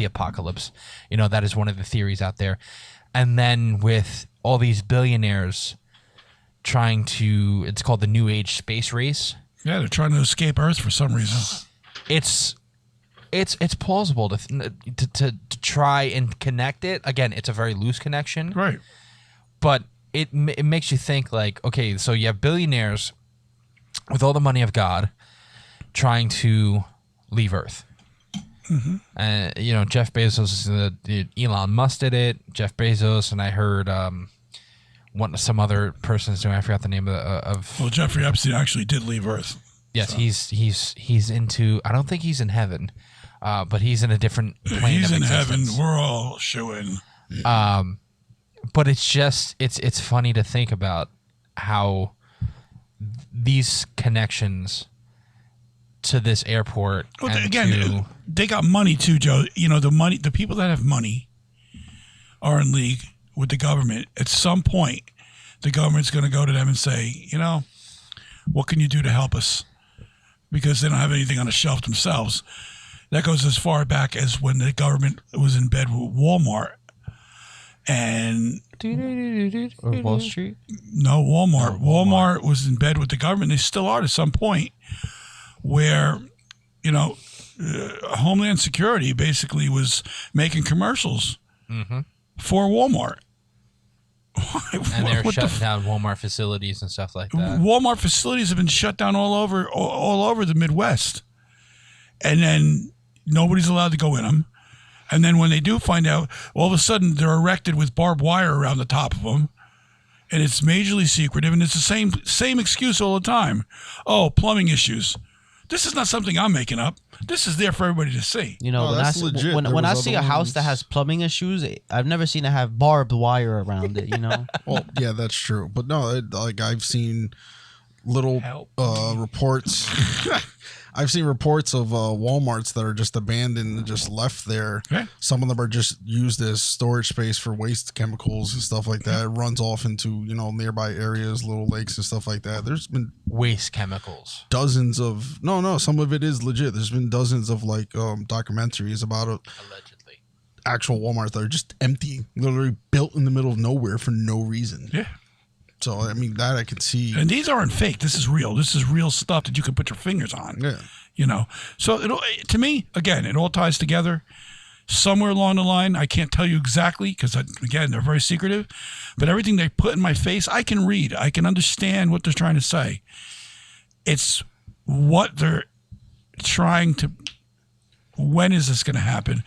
apocalypse, that is one of the theories out there. And then with all these billionaires trying to, it's called the New Age space race. Yeah, they're trying to escape Earth for some reason. It's plausible to try and connect it. Again, it's a very loose connection, right? But it makes you think like, okay, so you have billionaires with all the money of God trying to leave Earth. Mm-hmm. Jeff Bezos, Elon Musk did it. Jeff Bezos, and I heard some other person's doing. I forgot the name of. Well, Jeffrey Epstein actually did leave Earth. Yes, so. he's into. I don't think he's in heaven, but he's in a different plane. He's of in existence. heaven. We're all shooing. But it's just it's funny to think about how these connections to this airport. Well, again, they got money too, Joe. The people that have money are in league with the government. At some point, the government's going to go to them and say, what can you do to help us? Because they don't have anything on the shelf themselves. That goes as far back as when the government was in bed with Walmart. And or Wall Street? No, Walmart. Walmart was in bed with the government. They still are to some point, where Homeland Security basically was making commercials for Walmart. And they're shutting down Walmart facilities and stuff like that. Walmart facilities have been shut down all over the Midwest, and then nobody's allowed to go in them. And then when they do find out, all of a sudden they're erected with barbed wire around the top of them, and it's majorly secretive. And it's the same excuse all the time. Oh, plumbing issues. This is not something I'm making up. This is there for everybody to see. When I see a house that has plumbing issues, I've never seen it have barbed wire around it. Well, yeah, that's true. But no, I've seen little reports. I've seen reports of Walmarts that are just abandoned and just left there. Yeah. Some of them are just used as storage space for waste chemicals and stuff like that. It runs off into, nearby areas, little lakes and stuff like that. There's been waste chemicals. Dozens of some of it is legit. There's been dozens of documentaries about allegedly actual Walmarts that are just empty, literally built in the middle of nowhere for no reason. Yeah. So, I mean, that I can see. And these aren't fake. This is real. This is real stuff that you can put your fingers on. Yeah. So, to me, again, it all ties together. Somewhere along the line, I can't tell you exactly because, again, they're very secretive. But everything they put in my face, I can read. I can understand what they're trying to say. It's what they're trying to... When is this going to happen?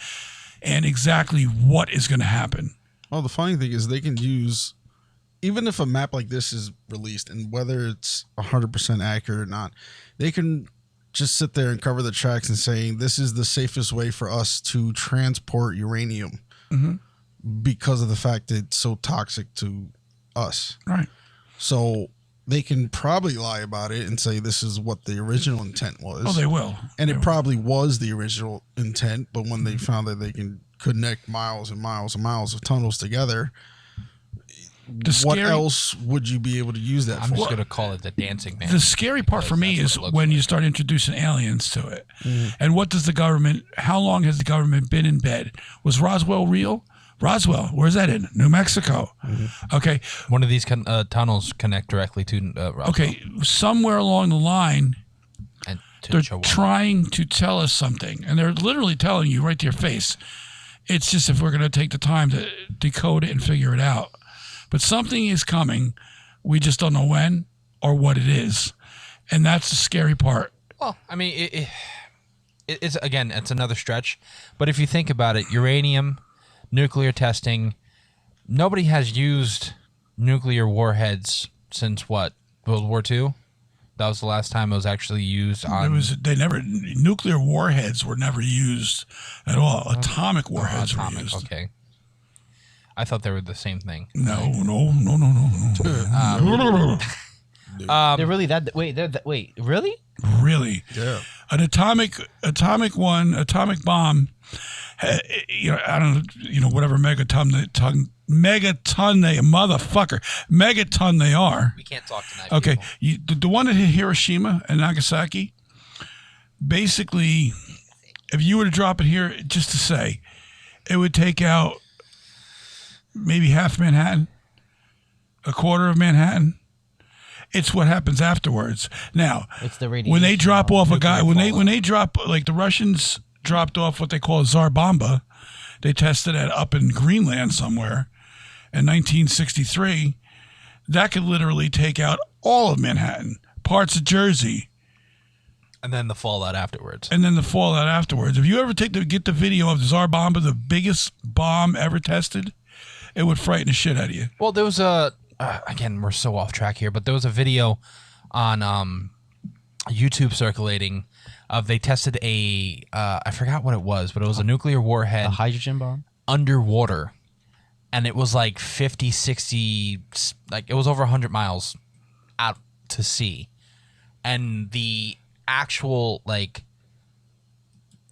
And exactly what is going to happen. Well, the funny thing is they can use... Even if a map like this is released, and whether it's 100% accurate or not, they can just sit there and cover the tracks and saying this is the safest way for us to transport uranium because of the fact that it's so toxic to us. Right. So they can probably lie about it and say this is what the original intent was. Oh, they will. And it probably was the original intent, but when they found that they can connect miles and miles and miles of tunnels together... What else would you be able to use that for? I'm just going to call it the dancing man. The scary part for me is when you start introducing aliens to it. And what does how long has the government been in bed? Was Roswell real? Roswell, where's that in? New Mexico. Okay. One of these tunnels connect directly to Roswell. Okay, somewhere along the line, and they're trying to tell us something. And they're literally telling you right to your face. It's just if we're going to take the time to decode it and figure it out. But something is coming. We just don't know when or what it is. And that's the scary part. Well, I mean, it's another stretch. But if you think about it, uranium, nuclear testing, nobody has used nuclear warheads since what? World War II? That was the last time it was actually used on. Nuclear warheads were never used at all. Atomic warheads were used. Okay. I thought they were the same thing. No. They're really that. Wait, really? Really? Yeah. An atomic bomb. I don't know. Whatever megaton they are. We can't talk tonight. Okay, the one at Hiroshima and Nagasaki. Basically, if you were to drop it here, just to say, it would take out maybe half Manhattan, a quarter of Manhattan. It's what happens afterwards. Now, It's the radiation. when they drop off a guy, nuclear when they drop, like the Russians dropped off what they call a Tsar Bomba, they tested it up in Greenland somewhere in 1963. That could literally take out all of Manhattan, parts of Jersey, And then the fallout afterwards. If you ever get the video of the Tsar Bomba, the biggest bomb ever tested, it would frighten the shit out of you. Well, there was again, we're so off track here, but there was a video on YouTube circulating of they tested I forgot what it was, but it was a nuclear warhead A hydrogen bomb? underwater, and it was like 50, 60, like it was over 100 miles out to sea, and the actual like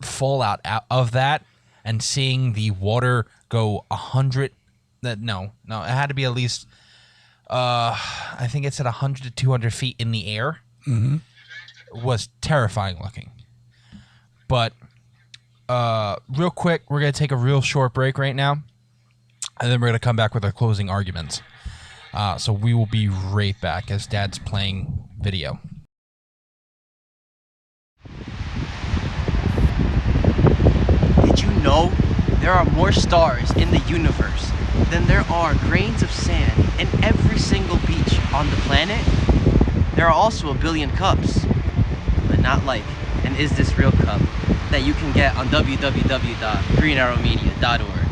fallout out of that, and seeing the water go 100. No, it had to be at least. I think it's at 100 to 200 feet in the air. Mm-hmm. Was terrifying looking. But real quick, we're going to take a real short break right now, and then we're going to come back with our closing arguments. So we will be right back as Dad's playing video. Did you know there are more stars in the universe than there are grains of sand in every single beach on the planet? There are also a billion cups, but not like an Is This Real cup that you can get on www.greenarrowmedia.org.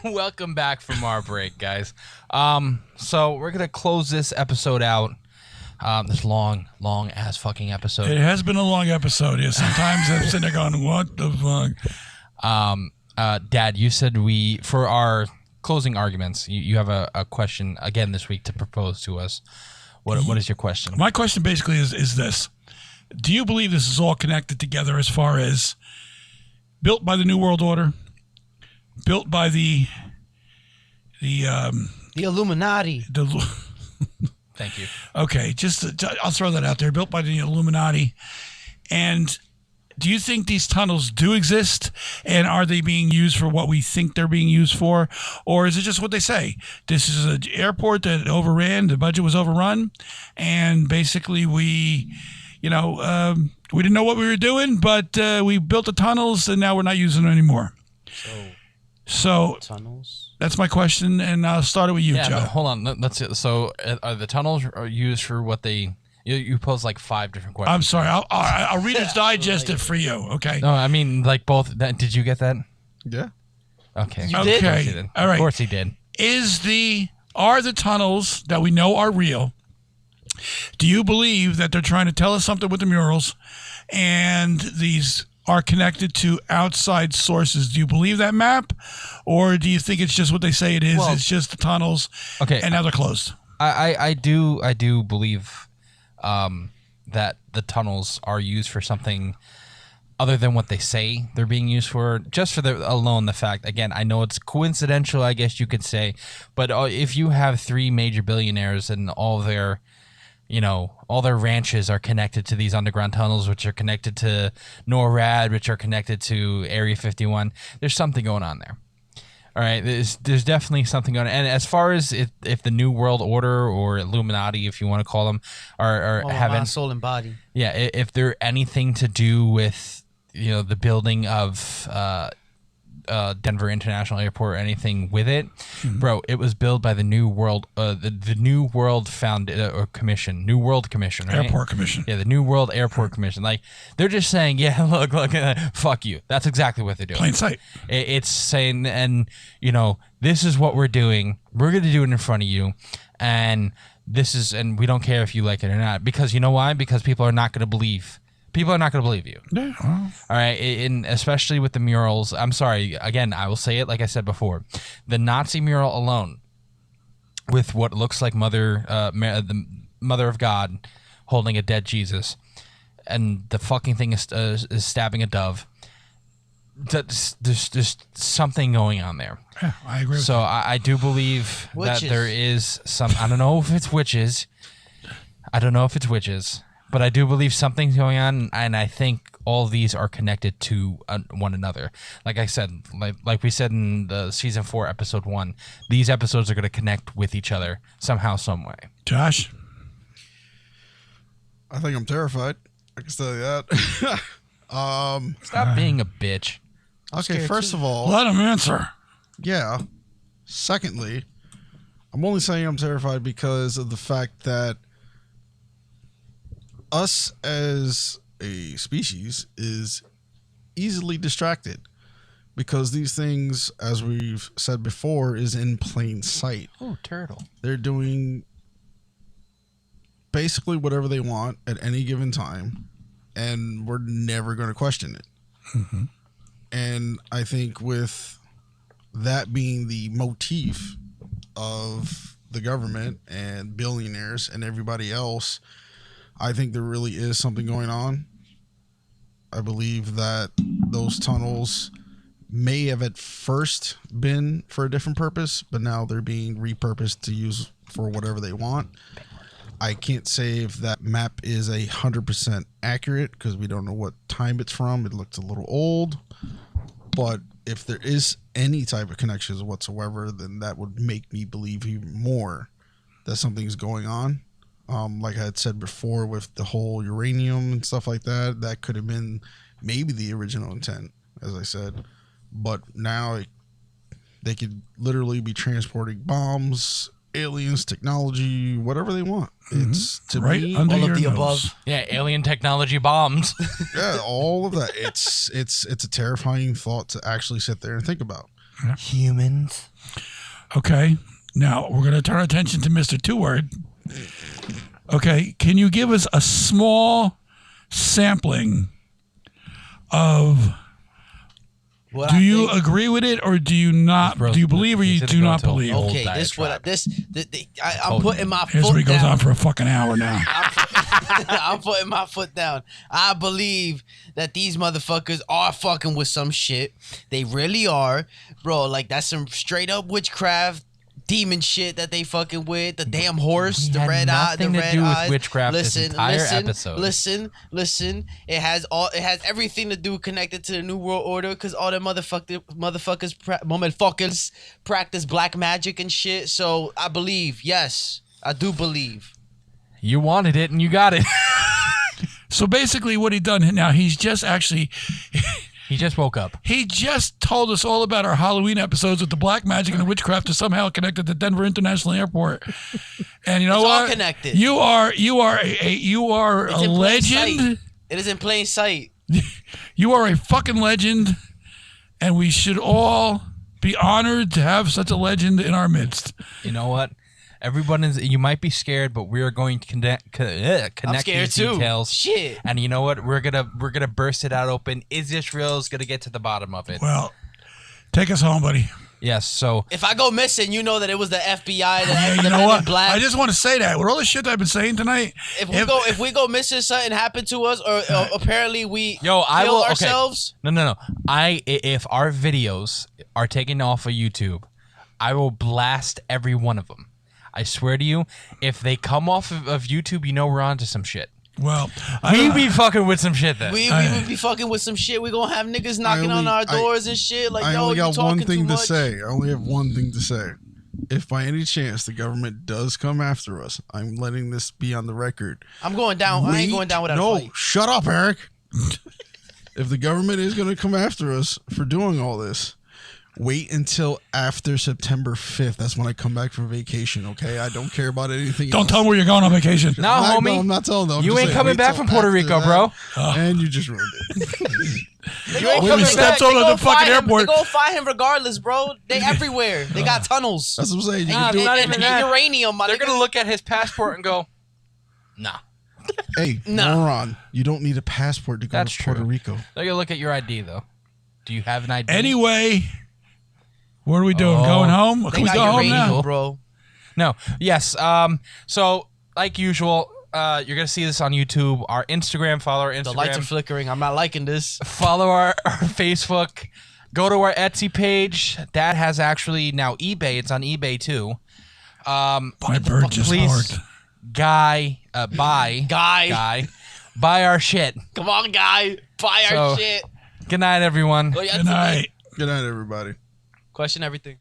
Welcome back from our break, guys. So we're going to close this episode out. This long ass fucking episode. It has been a long episode. Yeah, sometimes I'm sitting there going, "What the fuck?" Dad, you said for our closing arguments, you have a question again this week to propose to us. What is your question? My question basically is this: do you believe this is all connected together as far as built by the New World Order, built by the Illuminati. Thank you. Okay, I'll throw that out there. Built by the Illuminati. And do you think these tunnels do exist? And are they being used for what we think they're being used for? Or is it just what they say? This is an airport that overran, the budget was overrun, and basically we didn't know what we were doing, but we built the tunnels and now we're not using them anymore. So Tunnels? that's my question, and I'll start it with you, Yeah, Joe. but hold on. That's it. So are the tunnels used for what they? You posed like 5 different questions. I'm sorry. I'll Reader's Digest it for you. Okay. No, I mean like both. Did you get that? Yeah. Okay. You did? Of course he did. All right. Of course he did. Are the tunnels that we know are real? Do you believe that they're trying to tell us something with the murals, and these are connected to outside sources? Do you believe that map, or do you think it's just what they say it is? Well, it's just the tunnels, Okay. and now they're closed. I do believe that the tunnels are used for something other than what they say they're being used for. Just for the fact, again, I know it's coincidental, I guess you could say, but if you have 3 major billionaires and all their ranches are connected to these underground tunnels, which are connected to NORAD, which are connected to Area 51, there's something going on there. All right, there's definitely something going on. And as far as if the New World Order or Illuminati, if you want to call them, are having soul and body. if they're anything to do with the building of Denver International Airport or anything with it, bro. It was built by the New World, the New World Commission, New World Commission, right? Airport Commission. Yeah, the New World Airport Commission. Like they're just saying, yeah, look, fuck you. That's exactly what they're doing. Plain sight. It's saying, and this is what we're doing. We're gonna do it in front of you, and and we don't care if you like it or not, because you know why? Because people are not gonna believe. People are not going to believe you. Yeah. Well. All right. And especially with the murals. I'm sorry. Again, I will say it like I said before. The Nazi mural alone, with what looks like the Mother of God holding a dead Jesus, and the fucking thing is stabbing a dove. There's something going on there. Yeah, I agree. So I do believe that there is some. I don't know if it's witches. But I do believe something's going on, and I think all of these are connected to one another. Like I said, like we said in the season 4, episode 1, these episodes are going to connect with each other somehow, some way. Josh? I think I'm terrified. I can tell you that. Stop being a bitch. Okay, first of all, Let him answer. yeah. Secondly, I'm only saying I'm terrified because of the fact that us as a species is easily distracted, because these things, as we've said before, is in plain sight. Oh, turtle. They're doing basically whatever they want at any given time, and we're never going to question it. Mm-hmm. And I think with that being the motif of the government and billionaires and everybody else, I think there really is something going on. I believe that those tunnels may have at first been for a different purpose, but now they're being repurposed to use for whatever they want. I can't say if that map is 100% accurate because we don't know what time it's from. It looks a little old, but if there is any type of connections whatsoever, then that would make me believe even more that something's going on. Like I had said before, with the whole uranium and stuff like that, that could have been maybe the original intent, as I said. But now they could literally be transporting bombs, aliens, technology, whatever they want. It's to Right me under all of your the nose. above. Yeah, alien technology bombs. yeah, all of that. It's a terrifying thought to actually sit there and think about. Humans. Okay. Now, we're going to turn our attention to Mr. Two-Word. Okay. Can you give us a small sampling of... What do I you think- agree with it, or do you not? Bro, Do you believe, or he's you gonna do go not into a believe? whole Okay, diatribe. I'm Told putting you. my Here's foot where he goes down. on for a fucking hour now. I'm putting my foot down. I believe that these motherfuckers are fucking with some shit. They really are, bro. Like that's some straight up witchcraft, demon shit that they fucking with. The damn horse, We the had red eye, the nothing to red do with eyes. witchcraft this entire episode. Listen. It has everything to do connected to the New World Order, because all the motherfuckers practice black magic and shit. So I believe, yes, I do believe. You wanted it and you got it. So basically, what he done now, he's just actually, He just woke up. he just told us all about our Halloween episodes with the black magic and the witchcraft is somehow connected to Denver International Airport. And you know It's all what? connected. You are It's a in plain legend. sight. It is in plain sight. You are a fucking legend, and we should all be honored to have such a legend in our midst. You know what? Everyone is. You might be scared, but we are going to connect I'm scared these too. details. Shit. And you know what? We're gonna burst it out open. Is this real? Is gonna get to the bottom of it. Well, take us home, buddy. Yes. So If I go missing, you know that it was the FBI, the Yeah, you the know Men in what? Black. I just want to say that with all the shit I've been saying tonight. If we go missing, something happened to us, or apparently we I kill will. Okay. ourselves. No. If our videos are taken off of YouTube, I will blast every one of them. I swear to you, if they come off of YouTube, you know we're onto some shit. Well, We be fucking with some shit then. We would be fucking with some shit. We gonna have niggas knocking on our doors and shit. Like, I yo, only you got talking one thing too to much. say. I only have one thing to say. If by any chance the government does come after us, I'm letting this be on the record. I'm going down. I ain't going down without No, a fight. shut up, Eric. If the government is going to come after us for doing all this, Wait until after September 5th. That's when I come back from vacation, okay? I don't care about anything Don't else. tell them where you're going on vacation. No, I- homie. No, I'm not telling them. I'm You just ain't saying, coming wait back till from Puerto after Rico, that, bro. And you just ruined it. You ain't When coming he steps back. They over gonna the fucking find him. airport. They gonna find him regardless, bro. They everywhere. They got tunnels. That's what I'm saying. You Nah, can do not it. even And that. uranium, my They're nigga. gonna look at his passport and go, nah. Hey, moron. You don't need a passport to go That's to Puerto true. Rico. They're gonna look at your ID though. Do you have an ID? Anyway, what are we doing? Oh. Going home? They Can we got go home uranium, now? bro. No. Yes. So like usual, you're gonna see this on YouTube. Our Instagram. Follow our Instagram. The lights are flickering. I'm not liking this. Follow our Facebook. Go to our Etsy page. That has actually now eBay. It's on eBay too. My bird just please, barked. buy our shit. Come on, guy. Buy our So- shit. Good night, everyone. Go Etsy. Good night. Good night, everybody. Question everything.